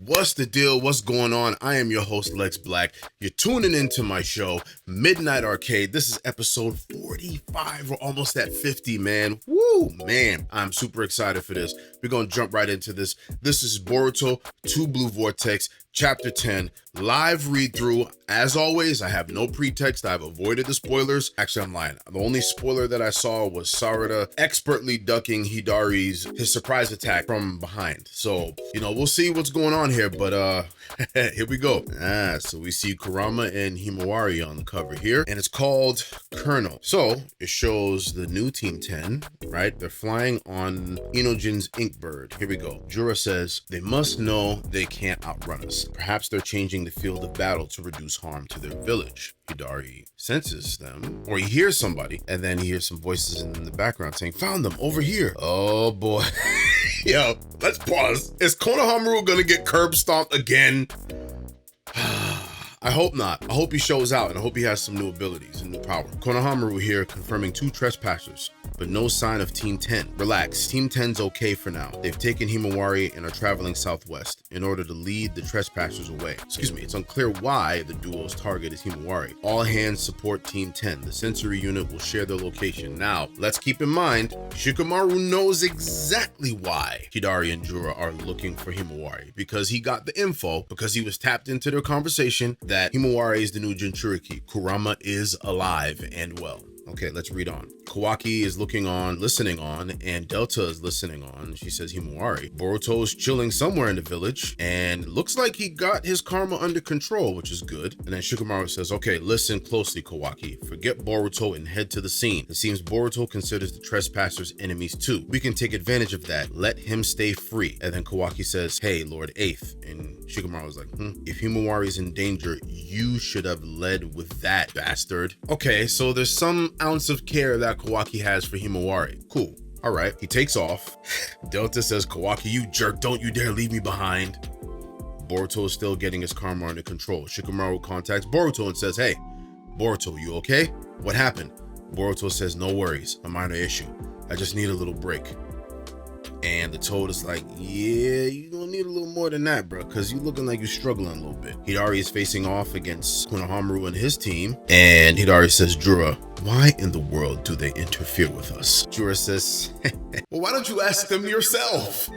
What's the deal? What's going on? I am your host, Lex Black. You're tuning into my show, Midnight Arcade. This is episode 45. We're almost at 50, man. Woo, man. I'm super excited for this. We're going to jump right into this. This is Boruto 2 Blue Vortex, Chapter 10, live read-through. As always, I have no pretext. I've avoided the spoilers. Actually, I'm lying. The only spoiler that I saw was Sarada expertly ducking his surprise attack from behind. So, we'll see what's going on here, but here we go. So we see Kurama and Himawari on the cover here, and it's called Colonel. So it shows the new Team 10, right? They're flying on Inojin's Inkbird. Here we go. Jura says, they must know they can't outrun us. Perhaps they're changing the field of battle to reduce harm to their village. Hidari senses them, or he hears somebody, and then he hears some voices in the background saying, found them over here. Oh boy. Yo, let's pause. Is Konohamaru gonna get curb stomped again? I hope not. I hope he shows out, and I hope he has some new abilities and new power. Konohamaru here confirming 2 trespassers, but no sign of Team 10. Relax, Team 10's okay for now. They've taken Himawari and are traveling southwest in order to lead the trespassers away. Excuse me, it's unclear why the duo's target is Himawari. All hands support Team 10. The sensory unit will share their location. Now, let's keep in mind, Shikamaru knows exactly why Hidari and Jura are looking for Himawari, because he got the info, because he was tapped into their conversation, that Himawari is the new Jinchuriki. Kurama is alive and well. Okay, let's read on. Kawaki is listening on, and Delta is listening on. She says Himawari. Boruto is chilling somewhere in the village, and looks like he got his karma under control, which is good. And then Shikamaru says, okay, listen closely, Kawaki. Forget Boruto and head to the scene. It seems Boruto considers the trespassers enemies too. We can take advantage of that. Let him stay free. And then Kawaki says, hey, Lord Eighth. And Shikamaru was like, if Himawari is in danger, you should have led with that, bastard. Okay, so there's some ounce of care that Kawaki has for Himawari. Cool. All right. He takes off. Delta says, Kawaki, you jerk, don't you dare leave me behind. Boruto is still getting his karma under control. Shikamaru contacts Boruto and says, hey, Boruto, you okay? What happened? Boruto says, no worries, a minor issue. I just need a little break. And the Toad is like, yeah, you gonna need a little more than that, bro, because you looking like you're struggling a little bit. Hidari is facing off against Konohamaru and his team, and Hidari says, Jura, why in the world do they interfere with us? Jura says, well, why don't you ask them yourself?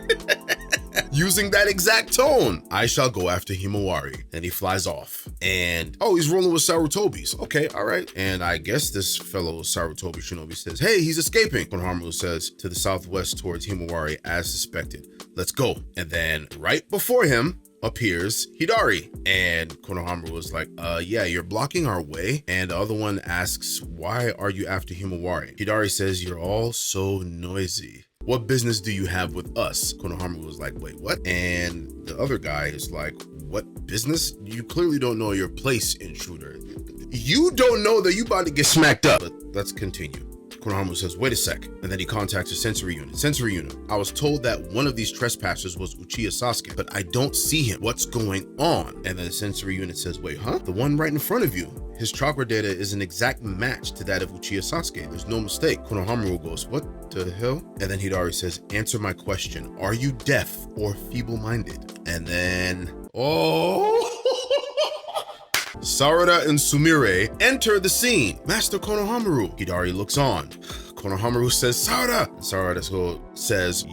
Using that exact tone. I shall go after Himawari. And he flies off. And, he's rolling with Sarutobi's. Okay, all right. And I guess this fellow Sarutobi Shinobi says, hey, he's escaping. Konohamaru says, to the southwest towards Himawari as suspected. Let's go. And then right before him appears Hidari. And Konohamaru was like, yeah, you're blocking our way. And the other one asks, why are you after Himawari? Hidari says, you're all so noisy. What business do you have with us? Konohamaru was like, wait, what? And the other guy is like, what business? You clearly don't know your place, intruder. You don't know that you about to get smacked up. But let's continue. Konohamaru says, wait a sec. And then he contacts a sensory unit. Sensory unit, I was told that one of these trespassers was Uchiha Sasuke, but I don't see him. What's going on? And then the sensory unit says, wait, huh? The one right in front of you. His chakra data is an exact match to that of Uchiha Sasuke. There's no mistake. Konohamaru goes, what the hell? And then Hidari says, answer my question. Are you deaf or feeble-minded? And then, Sarada and Sumire enter the scene. Master Konohamaru. Hidari looks on. Konohamaru says, Sarada. And Sarada says,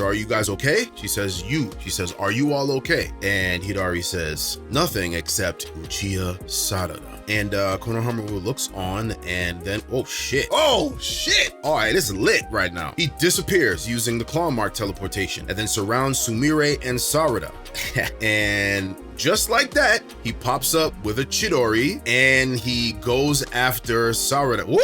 are you guys okay? She says, She says, are you all okay? And Hidari says, nothing except Uchiha Sarada. And Konohamaru looks on, and then, oh shit. All right, it's lit right now. He disappears using the claw mark teleportation and then surrounds Sumire and Sarada. And just like that, he pops up with a Chidori and he goes after Sarada. Woo!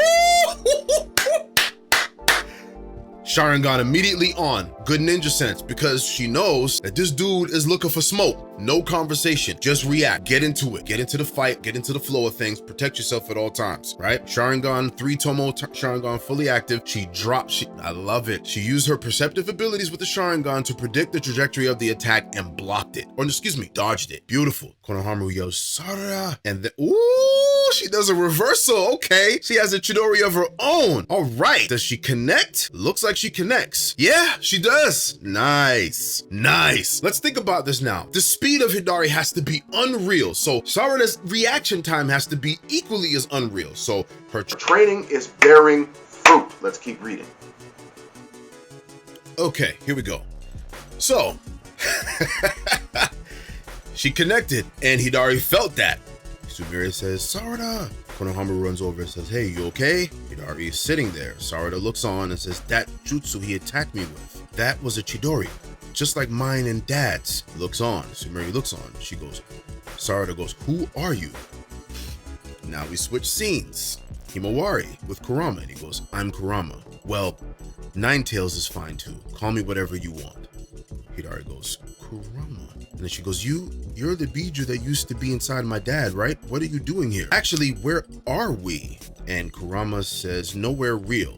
Sharingan immediately on. Good ninja sense, because she knows that this dude is looking for smoke. No conversation, just react, get into it, get into the fight, get into the flow of things, protect yourself at all times, right? Sharingan, 3-Tomo Sharingan fully active. I love it. She used her perceptive abilities with the Sharingan to predict the trajectory of the attack and blocked it. Or excuse me, dodged it. Beautiful. Konohamaru yells, Sarada, and then, ooh! Ooh, she does a reversal. Okay. She has a Chidori of her own. All right. Does she connect? Looks like she connects. Yeah, she does. Nice. Nice. Let's think about this now. The speed of Hidari has to be unreal. So Sarada's reaction time has to be equally as unreal. So her training is bearing fruit. Let's keep reading. Okay, here we go. So she connected and Hidari felt that. Sumire says, Sarada. Konohama runs over and says, hey, you okay? Hidari is sitting there. Sarada looks on and says, that jutsu he attacked me with, that was a Chidori, just like mine and dad's. Looks on. Sumire looks on. She goes, Sarada goes, who are you? Now we switch scenes. Himawari with Kurama, and he goes, I'm Kurama. Well, Ninetales is fine too. Call me whatever you want. Hidari goes, Kurama. And then she goes, you're the Biju that used to be inside my dad, right? What are you doing here? Actually, where are we? And Kurama says, nowhere real.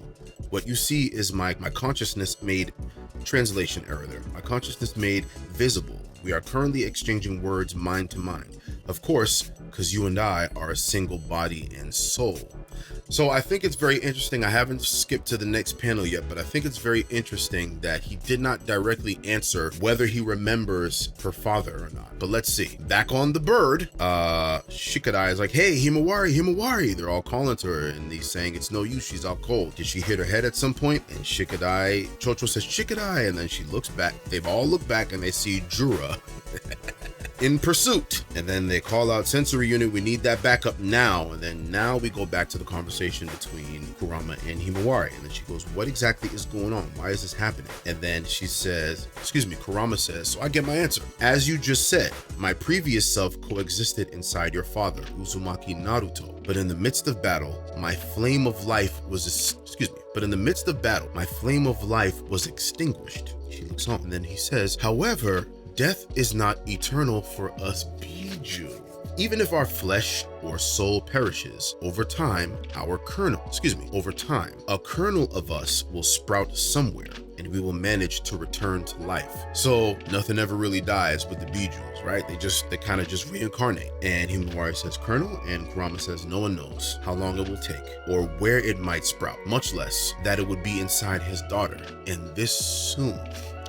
What you see is my consciousness made, translation error there. My consciousness made visible. We are currently exchanging words mind to mind. Of course, because you and I are a single body and soul. So I think it's very interesting. I haven't skipped to the next panel yet, but I think it's very interesting that he did not directly answer whether he remembers her father or not. But let's see. Back on the bird, Shikadai is like, hey, Himawari. They're all calling to her and he's saying it's no use, she's out cold. Did she hit her head at some point? And Chocho says, Shikadai, and then she looks back. They've all looked back and they see Jura in pursuit. And then they call out sensory unit, we need that backup now. And then now we go back to the conversation between Kurama and Himawari. And then she goes, what exactly is going on? Why is this happening? And then she says, Kurama says, so I get my answer. As you just said, my previous self coexisted inside your father, Uzumaki Naruto. But in the midst of battle, my flame of life was extinguished. She looks on and then he says, however, death is not eternal for us Biju. Even if our flesh or soul perishes, over time, a kernel of us will sprout somewhere and we will manage to return to life. So nothing ever really dies with the Bijus, right? They kind of just reincarnate. And Himawari says kernel, and Kurama says no one knows how long it will take or where it might sprout, much less that it would be inside his daughter, and this soon.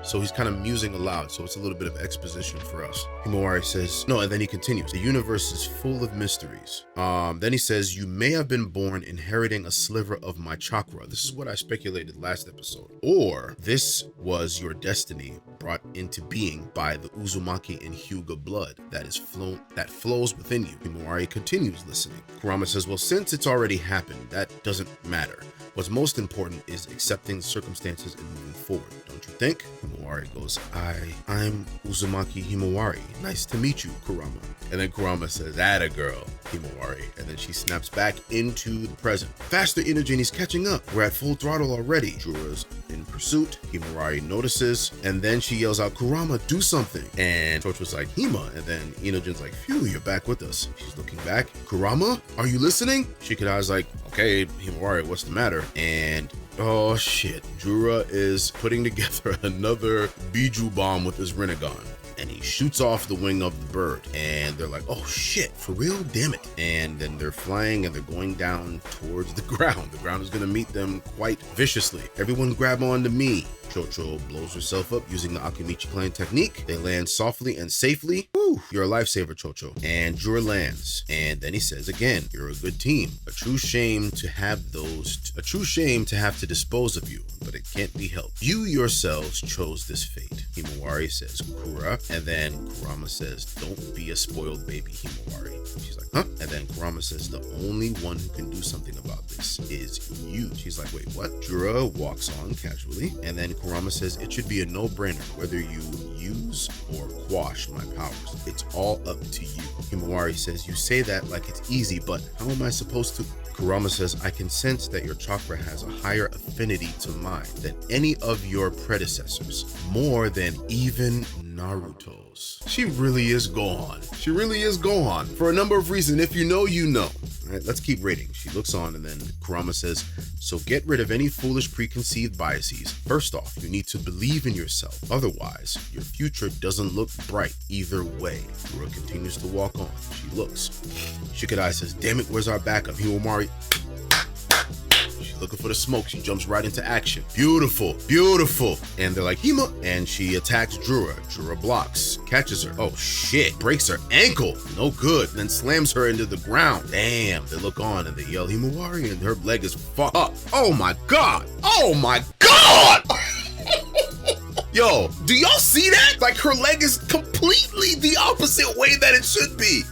So he's kind of musing aloud, so it's a little bit of exposition for us. Himawari says, no, and then he continues, the universe is full of mysteries. Then he says, you may have been born inheriting a sliver of my chakra. This is what I speculated last episode. Or this was your destiny brought into being by the Uzumaki and Hyuga blood that flows within you. Himawari continues listening. Kurama says, well, since it's already happened, that doesn't matter. What's most important is accepting the circumstances and moving forward, don't you think? Himawari goes, I'm Uzumaki Himawari. Nice to meet you, Kurama. And then Kurama says, atta girl, Himawari. And then she snaps back into the present. Faster energy and he's catching up. We're at full throttle already. Jura's in pursuit. Himawari notices. And then she yells out, Kurama, do something. And Chocho's like, Hima. And then Inojin's like, phew, you're back with us. She's looking back. Kurama, are you listening? Shikadai's like, okay, Himawari, what's the matter? And oh shit, Jura is putting together another Biju bomb with his Rinnegan. And he shoots off the wing of the bird. And they're like, oh shit, for real? Damn it. And then they're flying and they're going down towards the ground. The ground is going to meet them quite viciously. Everyone grab on to me. Chocho blows herself up using the Akimichi clan technique. They land softly and safely. Woo, you're a lifesaver, Chocho. And Jura lands. And then he says again, you're a good team. A true shame to have to dispose of you, but it can't be helped. You yourselves chose this fate. Himawari says, Kura. And then Kurama says, don't be a spoiled baby, Himawari. She's like, huh? And then Kurama says, the only one who can do something about this is you. She's like, wait, what? Jura walks on casually. And then Kurama says, it should be a no-brainer whether you use or quash my powers. It's all up to you. Himawari says, you say that like it's easy, but how am I supposed to? Kurama says, I can sense that your chakra has a higher affinity to mine than any of your predecessors, more than even Naruto's. She really is Gohan. She really is Gohan for a number of reasons. If you know, you know. All right, let's keep reading. She looks on and then Kurama says, so get rid of any foolish preconceived biases. First off, you need to believe in yourself. Otherwise, your future doesn't look bright either way. Rura continues to walk on. She looks. Shikadai says, damn it, where's our backup? Himawari. Looking for the smoke, she jumps right into action. Beautiful, beautiful. And they're like, Hima. And she attacks Drura. Drura blocks, catches her. Oh shit, breaks her ankle. No good. Then slams her into the ground. Damn, they look on and they yell, Himawari, and her leg is fucked up. Oh my God. Oh my God. Yo, do y'all see that? Like her leg is completely the opposite way that it should be.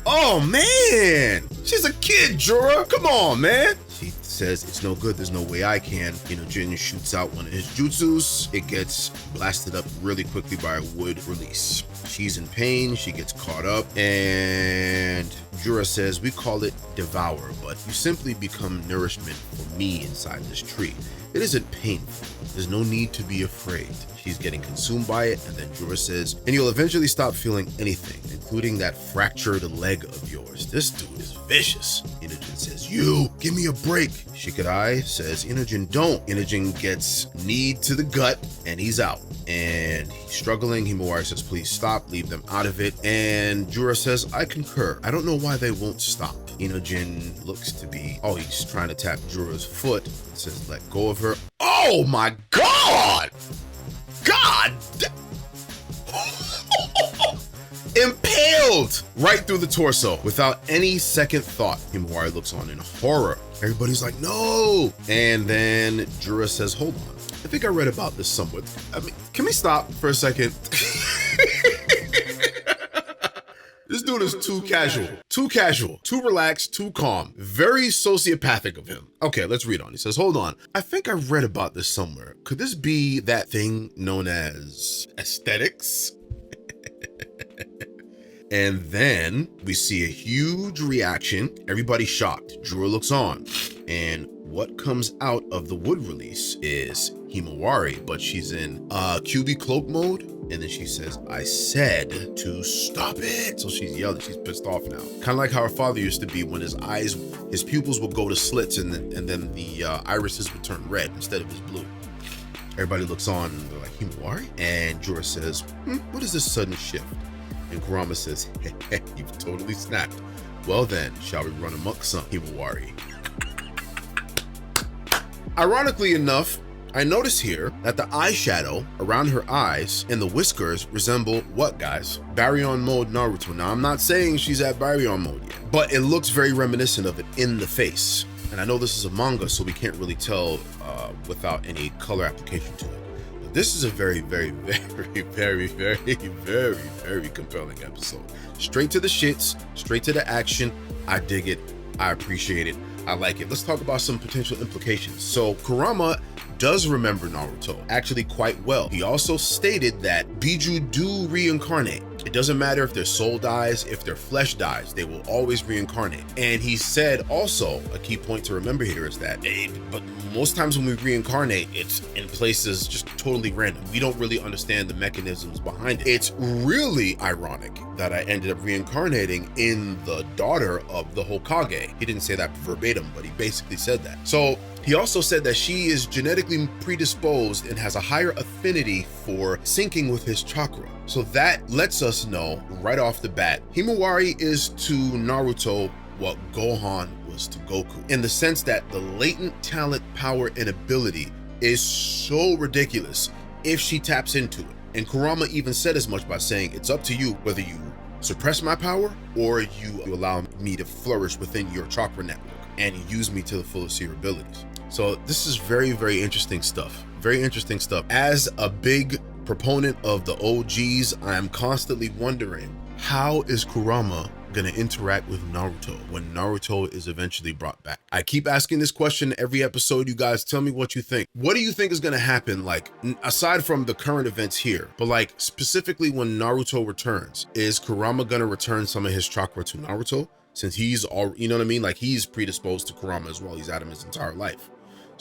Oh man. She's a kid, Drura. Come on, man. She says it's no good, there's no way I can. Jin shoots out one of his jutsus. It gets blasted up really quickly by a wood release. She's in pain, she gets caught up, and Drura says, we call it devour, but you simply become nourishment for me inside this tree. It isn't painful. There's no need to be afraid. She's getting consumed by it, and then Drura says, and you'll eventually stop feeling anything, including that fractured leg of yours. This dude is vicious. Inojin says, you, give me a break. Shikadai says, Inojin, don't. Inojin gets knee to the gut, and he's out. And he's struggling. Himawari says, please stop, leave them out of it. And Drura says, I concur. I don't know why they won't stop. Inojin looks to be, he's trying to tap Drura's foot. It says, let go of her. Oh my God! God! Impaled right through the torso without any second thought. Himawari looks on in horror. Everybody's like, no! And then Drura says, hold on. I think I read about this somewhere. I mean, can we stop for a second? This dude is too casual, too relaxed, too calm. Very sociopathic of him. Okay, let's read on. He says, hold on. I think I read about this somewhere. Could this be that thing known as aesthetics? And then we see a huge reaction. Everybody's shocked. Drura looks on. And what comes out of the wood release is Himawari, but she's in QB cloak mode. And then she says, I said to stop it. So she's yelling, she's pissed off now. Kind of like how her father used to be when his pupils would go to slits and then the irises would turn red instead of his blue. Everybody looks on and they're like, Himawari? And Drura says, what is this sudden shift? And Kurama says, hey, you've totally snapped. Well then, shall we run amok some, Himawari? Ironically enough, I notice here that the eyeshadow around her eyes and the whiskers resemble what, guys? Baryon mode Naruto. Now, I'm not saying she's at Baryon mode yet, but it looks very reminiscent of it in the face. And I know this is a manga, so we can't really tell without any color application to it. But this is a very, very, very, very, very, very, very compelling episode. Straight to the shits, straight to the action. I dig it. I appreciate it. I like it. Let's talk about some potential implications. So Kurama does remember Naruto actually quite well. He also stated that Biju do reincarnate. It doesn't matter if their soul dies, if their flesh dies, they will always reincarnate. And he said also, a key point to remember here is that, but most times when we reincarnate, it's in places just totally random. We don't really understand the mechanisms behind it. It's really ironic that I ended up reincarnating in the daughter of the Hokage. He didn't say that verbatim, but he basically said that. So he also said that she is genetically predisposed and has a higher affinity for syncing with his chakra. So that lets us know right off the bat, Himawari is to Naruto what Gohan was to Goku, in the sense that the latent talent, power, and ability is so ridiculous if she taps into it. And Kurama even said as much by saying, it's up to you whether you suppress my power or you allow me to flourish within your chakra network and use me to the fullest of your abilities. So this is very, very interesting stuff. Very interesting stuff. As a big proponent of the OGs, I am constantly wondering, how is Kurama gonna interact with Naruto when Naruto is eventually brought back? I keep asking this question every episode. You guys tell me what you think. What do you think is gonna happen, like aside from the current events here, but like specifically when Naruto returns? Is Kurama gonna return some of his chakra to Naruto, since he's all, you know what I mean? Like he's predisposed to Kurama as well. He's had him his entire life.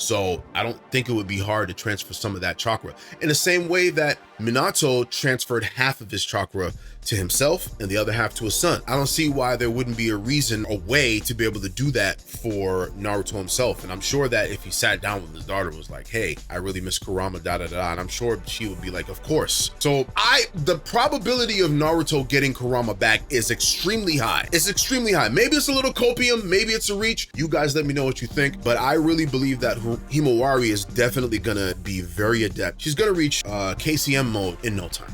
So I don't think it would be hard to transfer some of that chakra. In the same way that Minato transferred half of his chakra to himself and the other half to his son. I don't see why there wouldn't be a reason, a way to be able to do that for Naruto himself. And I'm sure that if he sat down with his daughter and was like, hey, I really miss Kurama, and I'm sure she would be like, of course. So the probability of Naruto getting Kurama back is extremely high. It's extremely high. Maybe it's a little copium, maybe it's a reach. You guys let me know what you think, but I really believe that Himawari is definitely gonna be very adept. She's gonna reach KCM mode in no time.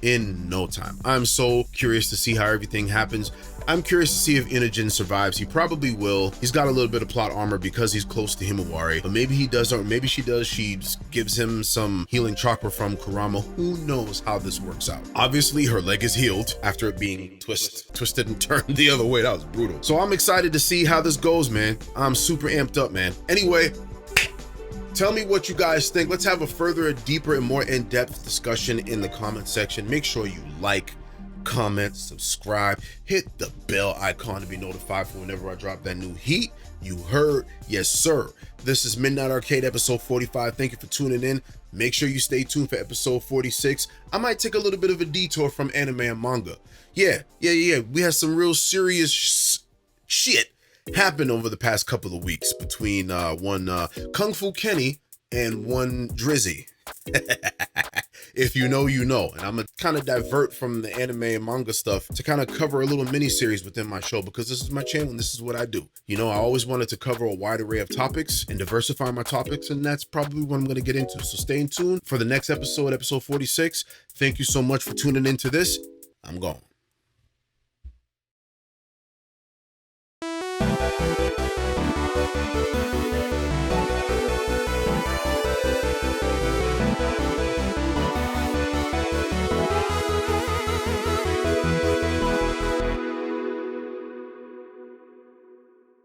In no time. I'm so curious to see how everything happens. I'm curious to see if Inojin survives. He probably will. He's got a little bit of plot armor because he's close to Himawari, but maybe he does, or maybe she does. She gives him some healing chakra from Kurama. Who knows how this works out? Obviously, her leg is healed after it being twisted and turned the other way. That was brutal. So I'm excited to see how this goes, man. I'm super amped up, man. Anyway, tell me what you guys think. Let's have a further, deeper, and more in-depth discussion in the comment section. Make sure you like, comment, subscribe, hit the bell icon to be notified for whenever I drop that new heat. You heard? Yes, sir. This is Midnight Arcade episode 45. Thank you for tuning in. Make sure you stay tuned for episode 46. I might take a little bit of a detour from anime and manga. Yeah. We had some real serious shit happened over the past couple of weeks between one Kung Fu Kenny and one Drizzy. If you know, you know. And I'm gonna kind of divert from the anime and manga stuff to kind of cover a little mini series within my show, because this is my channel and this is what I do. You know, I always wanted to cover a wide array of topics and diversify my topics, and that's probably what I'm gonna get into. So stay tuned for the next episode, episode 46. Thank you so much for tuning into this. I'm gone.